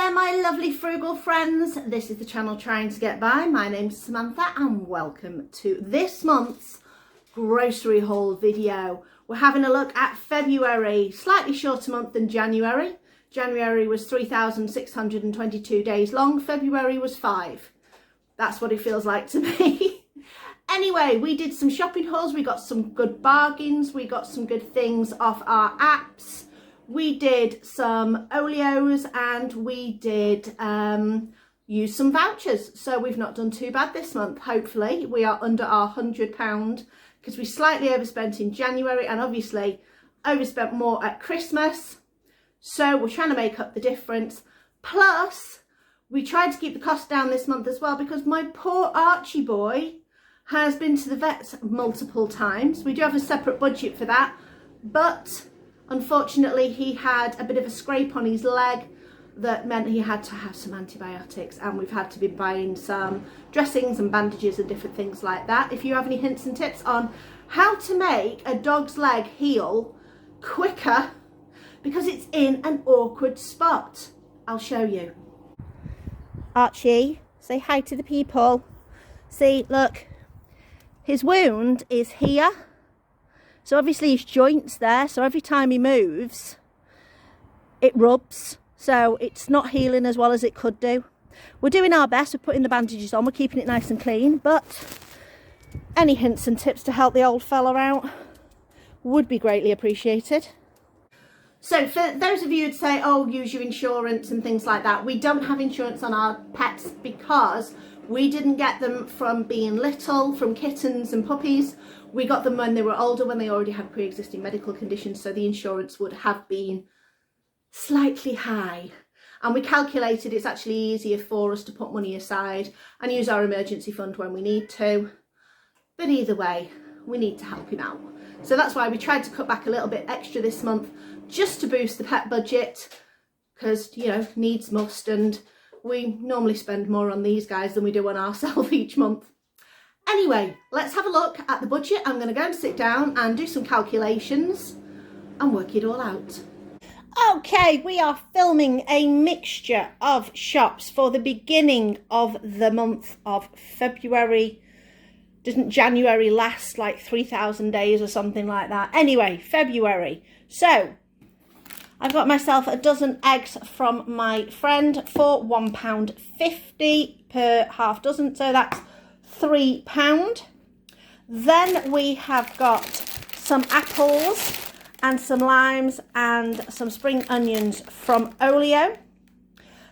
there, my lovely frugal friends. This is the channel Trying to Get By. My name's Samantha and welcome to this month's grocery haul video. We're having a look at February, slightly shorter month than January. January was 3,622 days long. February was 5. That's what it feels like to me. Anyway, we did some shopping hauls. We got some good bargains. We got some good things off our apps. We did some Olios and we did use some vouchers. So we've not done too bad this month, hopefully. We are under our £100 because we slightly overspent in January and obviously overspent more at Christmas. So we're trying to make up the difference. Plus, we tried to keep the cost down this month as well because my poor Archie boy has been to the vet multiple times. We do have a separate budget for that, but unfortunately, he had a bit of a scrape on his leg that meant he had to have some antibiotics, and we've had to be buying some dressings and bandages and different things like that. If you have any hints and tips on how to make a dog's leg heal quicker because it's in an awkward spot, I'll show you. Archie, say hi to the people. See, look, his wound is here. So obviously his joint's there, so every time he moves, it rubs. So it's not healing as well as it could do. We're doing our best, we're putting the bandages on, we're keeping it nice and clean, but any hints and tips to help the old fella out would be greatly appreciated. So for those of you who'd say, oh, use your insurance and things like that, we don't have insurance on our pets because we didn't get them from being little, from kittens and puppies. We got them when they were older, when they already had pre-existing medical conditions, so the insurance would have been slightly high. And we calculated it's actually easier for us to put money aside and use our emergency fund when we need to. But either way, we need to help him out. So that's why we tried to cut back a little bit extra this month just to boost the pet budget because, you know, needs must, and we normally spend more on these guys than we do on ourselves each month. Anyway, let's have a look at the budget. I'm going to go and sit down and do some calculations and work it all out. Okay, we are filming a mixture of shops for the beginning of the month of February. Didn't January last like 3,000 days or something like that? Anyway, February. So I've got myself a dozen eggs from my friend for £1.50 per half dozen. So that's £3. Then we have got some apples and some limes and some spring onions from Olio.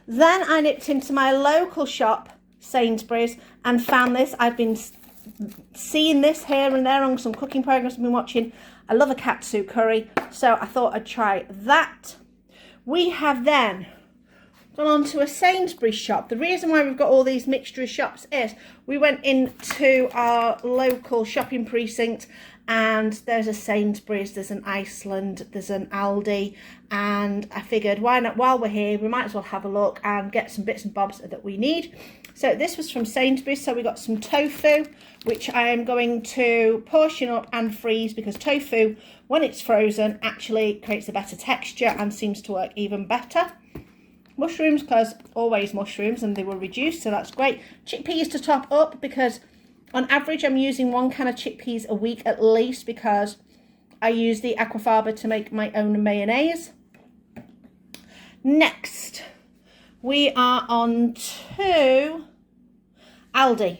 Then I nipped into my local shop, Sainsbury's, and found this. I've been seeing this here and there on some cooking programs I've been watching. I love a katsu curry, so I thought I'd try that. We have then gone on to a Sainsbury's shop. The reason why we've got all these mixture of shops is we went into our local shopping precinct and there's a Sainsbury's, there's an Iceland, there's an Aldi, and I figured why not, while we're here, we might as well have a look and get some bits and bobs that we need. So this was from Sainsbury's, so we got some tofu, which I am going to portion up and freeze because tofu, when it's frozen, actually creates a better texture and seems to work even better. Mushrooms, because always mushrooms, and they were reduced, so that's great. Chickpeas to top up because on average I'm using 1 can of chickpeas a week at least because I use the aquafaba to make my own mayonnaise. Next, we are on to Aldi.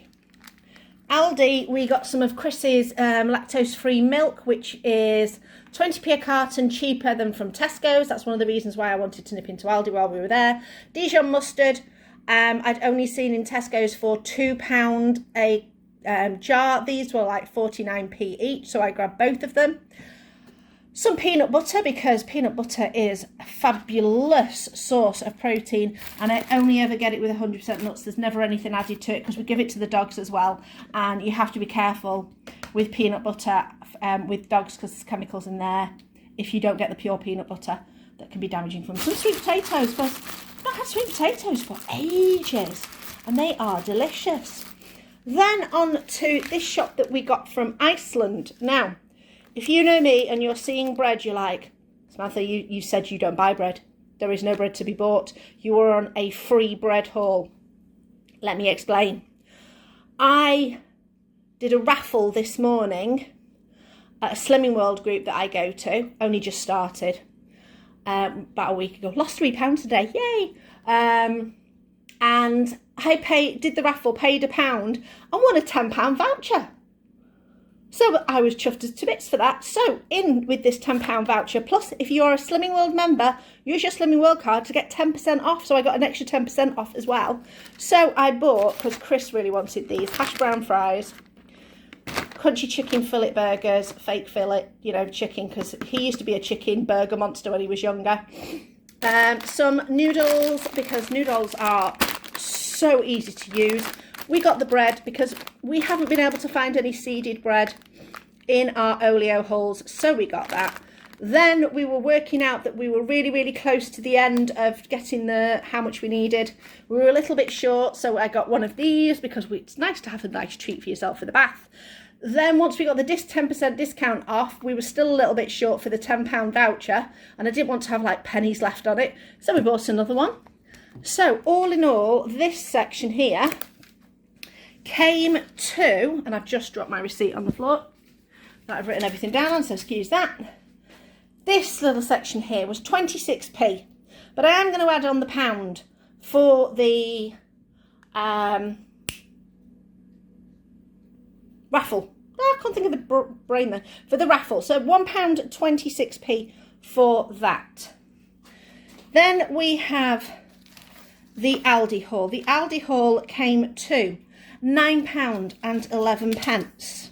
Aldi, we got some of Chris's lactose-free milk, which is 20p a carton cheaper than from Tesco's. That's one of the reasons why I wanted to nip into Aldi while we were there. Dijon mustard, I'd only seen in Tesco's for £2 a jar. These were like 49p each, so I grabbed both of them. Some peanut butter because peanut butter is a fabulous source of protein and I only ever get it with 100% nuts. There's never anything added to it because we give it to the dogs as well, and you have to be careful with peanut butter with dogs because there's chemicals in there if you don't get the pure peanut butter that can be damaging for them. Some sweet potatoes, because I've not had sweet potatoes for ages and they are delicious. Then on to this shop that we got from Iceland. Now, if you know me and you're seeing bread, you're like, Samantha, you said you don't buy bread. there is no bread to be bought. You are on a free bread haul. Let me explain. I did a raffle this morning at a Slimming World group that I go to, only just started about a week ago. Lost £3 today, yay! And I did the raffle, paid £1 and won a £10 voucher. So I was chuffed to bits for that. So in with this £10 voucher, plus if you are a Slimming World member, use your Slimming World card to get 10% off. So I got an extra 10% off as well. So I bought, because Chris really wanted these, hash brown fries, crunchy chicken fillet burgers, fake fillet, you know, chicken, because he used to be a chicken burger monster when he was younger. Some noodles, because noodles are so easy to use. We got the bread because we haven't been able to find any seeded bread in our Olio hauls, so we got that. Then we were working out that we were really close to the end of getting how much we needed. We were a little bit short, so I got one of these because it's nice to have a nice treat for yourself for the bath. Then once we got the 10% discount off, we were still a little bit short for the £10 voucher, and I didn't want to have like pennies left on it, so we bought another one. So all in all, this section here came to, and I've just dropped my receipt on the floor that I've written everything down on, so excuse that. This little section here was 26p, but I am going to add on the £1 for the raffle. Oh, I can't think of the brain there. For the raffle, so £1 26p for that. Then we have the Aldi haul. The Aldi haul came to £9 and 11 pence.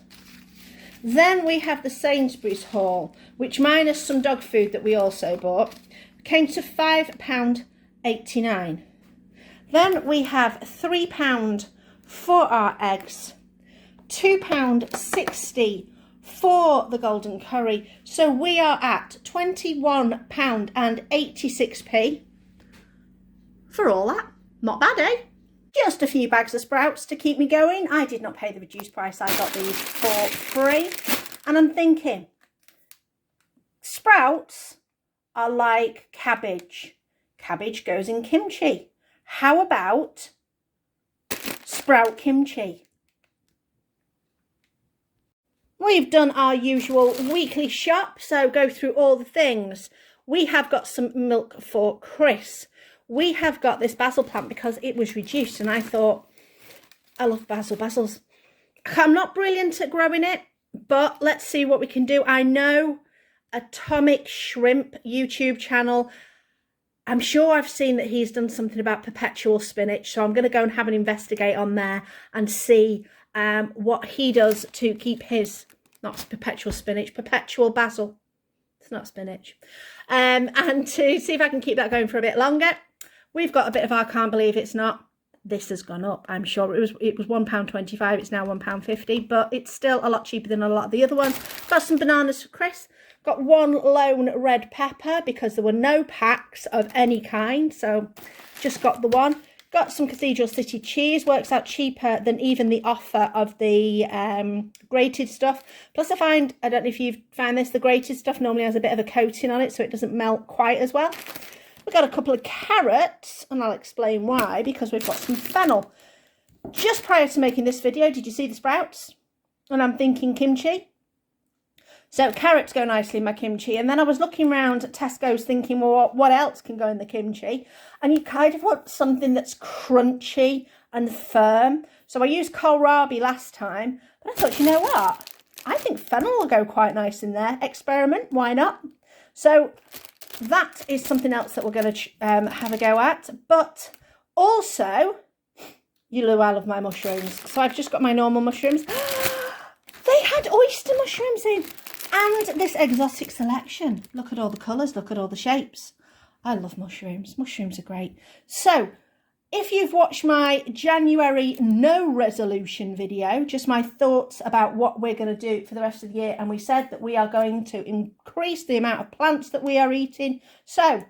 Then we have the Sainsbury's haul, which minus some dog food that we also bought, came to £5.89. Then we have £3 for our eggs, £2.60 for the golden curry. So we are at £21 and 86p for all that. Not bad, eh? Just a few bags of sprouts to keep me going. I did not pay the reduced price. I got these for free. And I'm thinking, sprouts are like cabbage. Cabbage goes in kimchi. How about sprout kimchi? We've done our usual weekly shop, so go through all the things. We have got some milk for Chris. We have got this basil plant because it was reduced, and I thought, I love basil. Basil's, I'm not brilliant at growing it, but let's see what we can do. I know Atomic Shrimp YouTube channel, I'm sure I've seen that he's done something about perpetual spinach, so I'm going to go and have an investigate on there and see what he does to keep his, not perpetual spinach, perpetual basil. It's not spinach. And to see if I can keep that going for a bit longer. We've got a bit of I can't believe it's not. This has gone up. I'm sure it was £1.25. It's now £1.50, but it's still a lot cheaper than a lot of the other ones. Got some bananas for Chris. Got one lone red pepper because there were no packs of any kind, so just got the one. Got some Cathedral City cheese. Works out cheaper than even the offer of the grated stuff. Plus I find, I don't know if you've found this, the grated stuff normally has a bit of a coating on it, so it doesn't melt quite as well. We've got a couple of carrots, and I'll explain why, because we've got some fennel. Just prior to making this video, did you see the sprouts? And I'm thinking kimchi. So carrots go nicely in my kimchi. And then I was looking around at Tesco's thinking, well, what else can go in the kimchi? And you kind of want something that's crunchy and firm. So I used kohlrabi last time, but I thought, you know what? I think fennel will go quite nice in there. Experiment, why not? So that is something else that we're going to have a go at. But also, you know I love my mushrooms. So I've just got my normal mushrooms. They had oyster mushrooms in. And this exotic selection. Look at all the colours. Look at all the shapes. I love mushrooms. Mushrooms are great. So, if you've watched my January no resolution video, just my thoughts about what we're going to do for the rest of the year, and we said that we are going to increase the amount of plants that we are eating. So,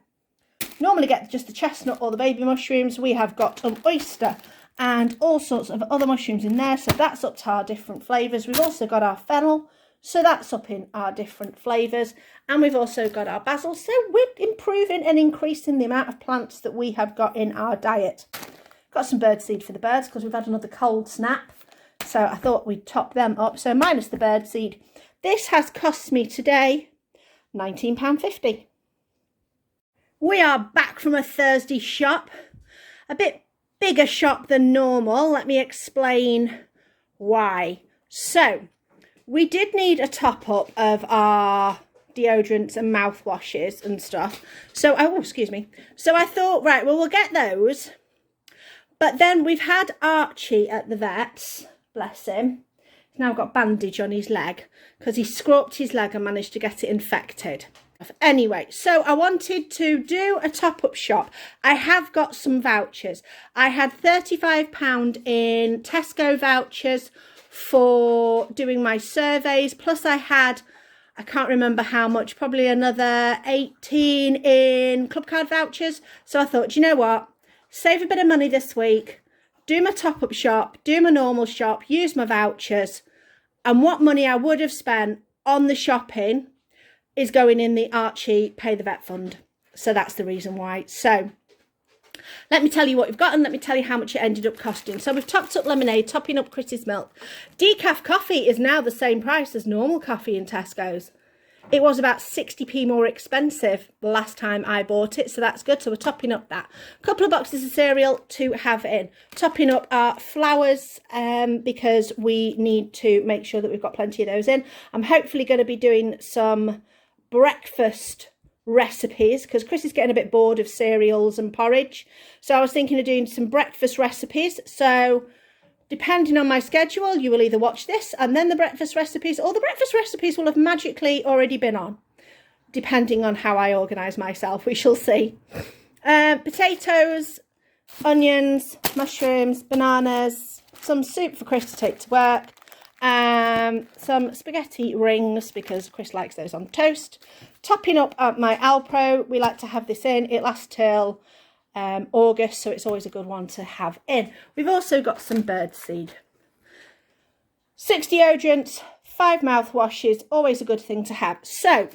normally get just the chestnut or the baby mushrooms. We have got an oyster and all sorts of other mushrooms in there. So that's up to our different flavours. We've also got our fennel. So that's up in our different flavours. And we've also got our basil. So we're improving and increasing the amount of plants that we have got in our diet. Got some birdseed for the birds because we've had another cold snap. So I thought we'd top them up. So minus the birdseed. This has cost me today £19.50. We are back from a Thursday shop. A bit bigger shop than normal. Let me explain why. So we did need a top up of our deodorants and mouthwashes and stuff. So, excuse me. So I thought, right, well, we'll get those. But then we've had Archie at the vet's, bless him. He's now got bandage on his leg because he scraped his leg and managed to get it infected. Anyway, so I wanted to do a top-up shop. I have got some vouchers. I had £35 in Tesco vouchers for doing my surveys. Plus I had, I can't remember how much, probably another 18 in club card vouchers. So I thought, you know what? Save a bit of money this week. Do my top-up shop. Do my normal shop. Use my vouchers. And what money I would have spent on the shopping is going in the Archie Pay the Vet Fund. So that's the reason why. So let me tell you what we've got and let me tell you how much it ended up costing. So we've topped up lemonade, topping up Chris's milk. Decaf coffee is now the same price as normal coffee in Tesco's. It was about 60p more expensive the last time I bought it, so that's good. So we're topping up that. A couple of boxes of cereal to have in. Topping up our flowers because we need to make sure that we've got plenty of those in. I'm hopefully going to be doing some breakfast recipes because Chris is getting a bit bored of cereals and porridge. So I was thinking of doing some breakfast recipes. So depending on my schedule, you will either watch this and then the breakfast recipes, or the breakfast recipes will have magically already been on, depending on how I organise myself. We shall see. Potatoes, onions, mushrooms, bananas, some soup for Chris to take to work, some spaghetti rings because Chris likes those on toast. Topping up my Alpro. We like to have this in. It lasts till August, so it's always a good one to have in. We've also got some birdseed. 6 deodorants, 5 mouthwashes, always a good thing to have. So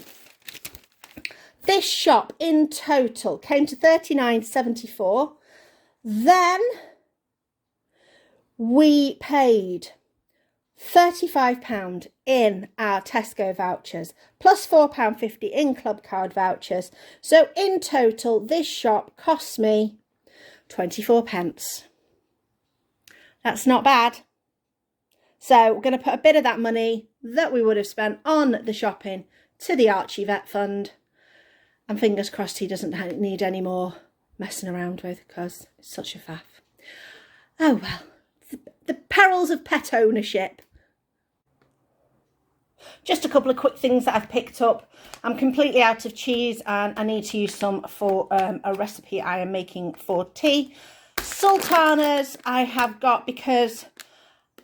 this shop in total came to £39.74. Then we paid £35 in our Tesco vouchers, plus £4.50 in club card vouchers. So in total, this shop costs me 24p. That's not bad. So we're going to put a bit of that money that we would have spent on the shopping to the Archie Vet Fund. And fingers crossed he doesn't need any more messing around with because it's such a faff. Oh well, the perils of pet ownership. Just a couple of quick things that I've picked up. I'm completely out of cheese and I need to use some for a recipe I am making for tea. Sultanas I have got because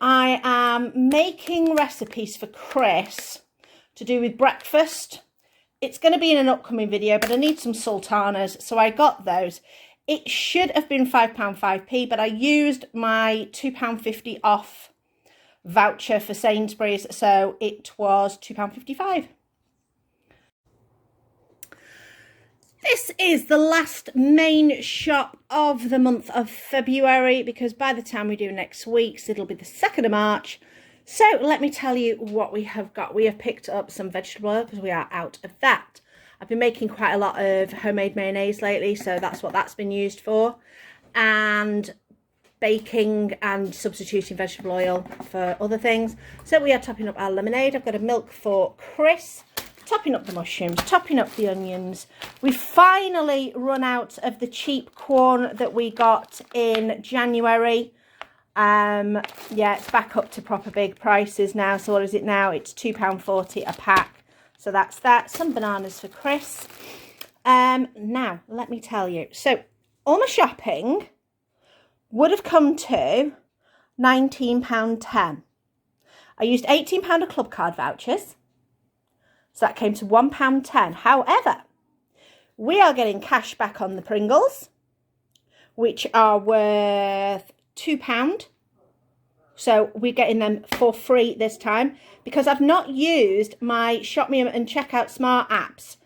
I am making recipes for Chris to do with breakfast. It's going to be in an upcoming video, but I need some sultanas, so I got those. It should have been £5.5p, but I used my £2.50 off voucher for Sainsbury's, so it was £2.55. This is the last main shop of the month of February, because by the time we do next week's, it'll be the 2nd of March. So let me tell you what we have got. We have picked up some vegetable oil because we are out of that. I've been making quite a lot of homemade mayonnaise lately, so that's what that's been used for. And baking and substituting vegetable oil for other things. So we are topping up our lemonade. I've got a milk for Chris, topping up the mushrooms, topping up the onions. We finally run out of the cheap corn that we got in January. Yeah, it's back up to proper big prices now. So what is it now? It's £2.40 a pack. So that's that. Some bananas for Chris. Now, let me tell you. So all my shopping would have come to £19.10. I used £18 of club card vouchers. So that came to £1.10. However, we are getting cash back on the Pringles, which are worth £2. So we're getting them for free this time because I've not used my Shopmium and Checkout Smart apps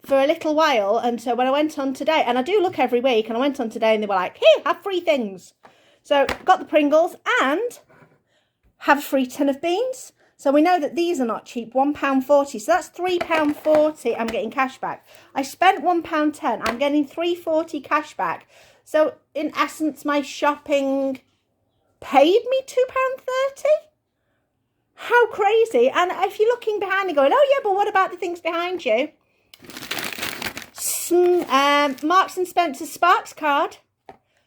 for a little while. And so when I went on today, and I do look every week, and I went on today and they were like, here, have free things. So got the Pringles and have a free tin of beans. So we know that these are not cheap, £1.40. So that's £3.40 I'm getting cash back. I spent £1.10, I'm getting £3.40 cash back. So in essence, my shopping paid me £2.30. How crazy. And if you're looking behind and going, oh yeah, but what about the things behind you? Marks and Spencer Sparks card,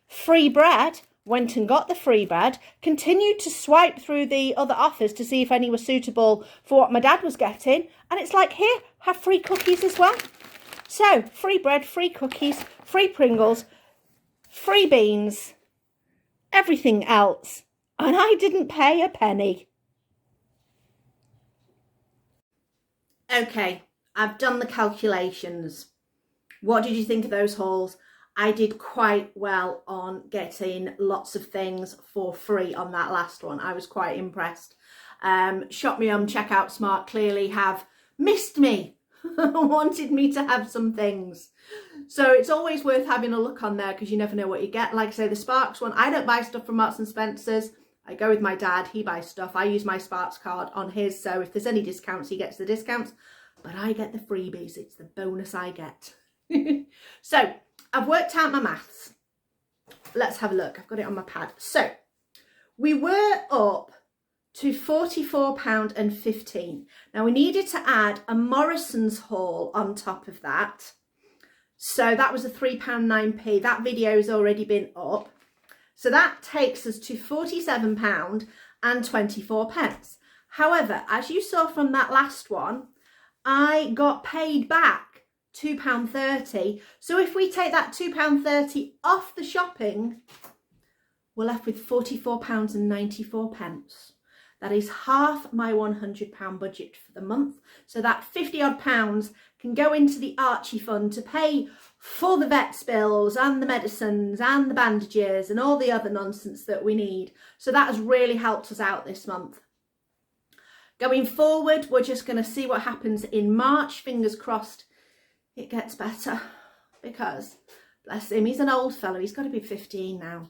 free bread, went and got the free bread, continued to swipe through the other offers to see if any were suitable for what my dad was getting, and it's like, here, have free cookies as well. So free bread, free cookies, free Pringles, free beans, everything else, and I didn't pay a penny. Okay, I've done the calculations. What did you think of those hauls? I did quite well on getting lots of things for free on that last one. I was quite impressed. Shopmium, Checkout Smart clearly have missed me, wanted me to have some things. So it's always worth having a look on there because you never know what you get. Like I say, the Sparks one, I don't buy stuff from Marks and Spencer's. I go with my dad, he buys stuff. I use my Sparks card on his, so if there's any discounts, he gets the discounts. But I get the freebies, it's the bonus I get. So I've worked out my maths. Let's have a look. I've got it on my pad. So we were up to £44.15. Now we needed to add a Morrison's haul on top of that. So that was a £3.09. That video has already been up. So that takes us to £47.24. However, as you saw from that last one, I got paid back £2.30. So if we take that £2.30 off the shopping, we're left with £44.94. That is half my £100 budget for the month. So that 50 odd pounds can go into the Archie fund to pay for the vet's bills and the medicines and the bandages and all the other nonsense that we need. So that has really helped us out this month. Going forward, we're just going to see what happens in March. Fingers crossed it gets better because, bless him, he's an old fellow. He's got to be 15 now.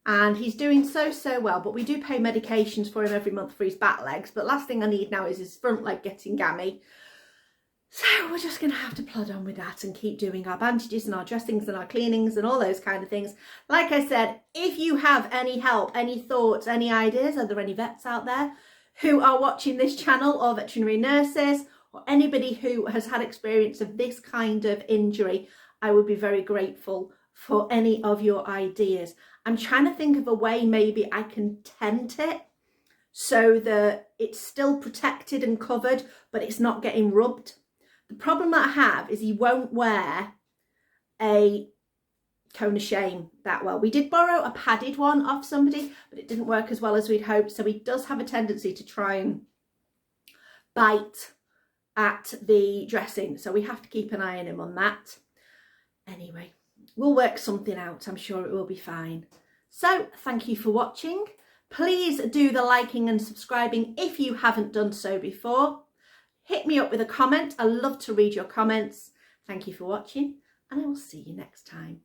And he's doing so well. But we do pay medications for him every month for his back legs. But last thing I need now is his front leg getting gammy. So we're just going to have to plod on with that and keep doing our bandages and our dressings and our cleanings and all those kind of things. Like I said, if you have any help, any thoughts, any ideas, are there any vets out there who are watching this channel, or veterinary nurses, or anybody who has had experience of this kind of injury, I would be very grateful for any of your ideas. I'm trying to think of a way maybe I can tent it so that it's still protected and covered, but it's not getting rubbed. The problem that I have is he won't wear a cone of shame that well. We did borrow a padded one off somebody, but it didn't work as well as we'd hoped. So he does have a tendency to try and bite at the dressing. So we have to keep an eye on him on that. Anyway, we'll work something out. I'm sure it will be fine. So thank you for watching. Please do the liking and subscribing if you haven't done so before. Hit me up with a comment. I love to read your comments. Thank you for watching, and I will see you next time.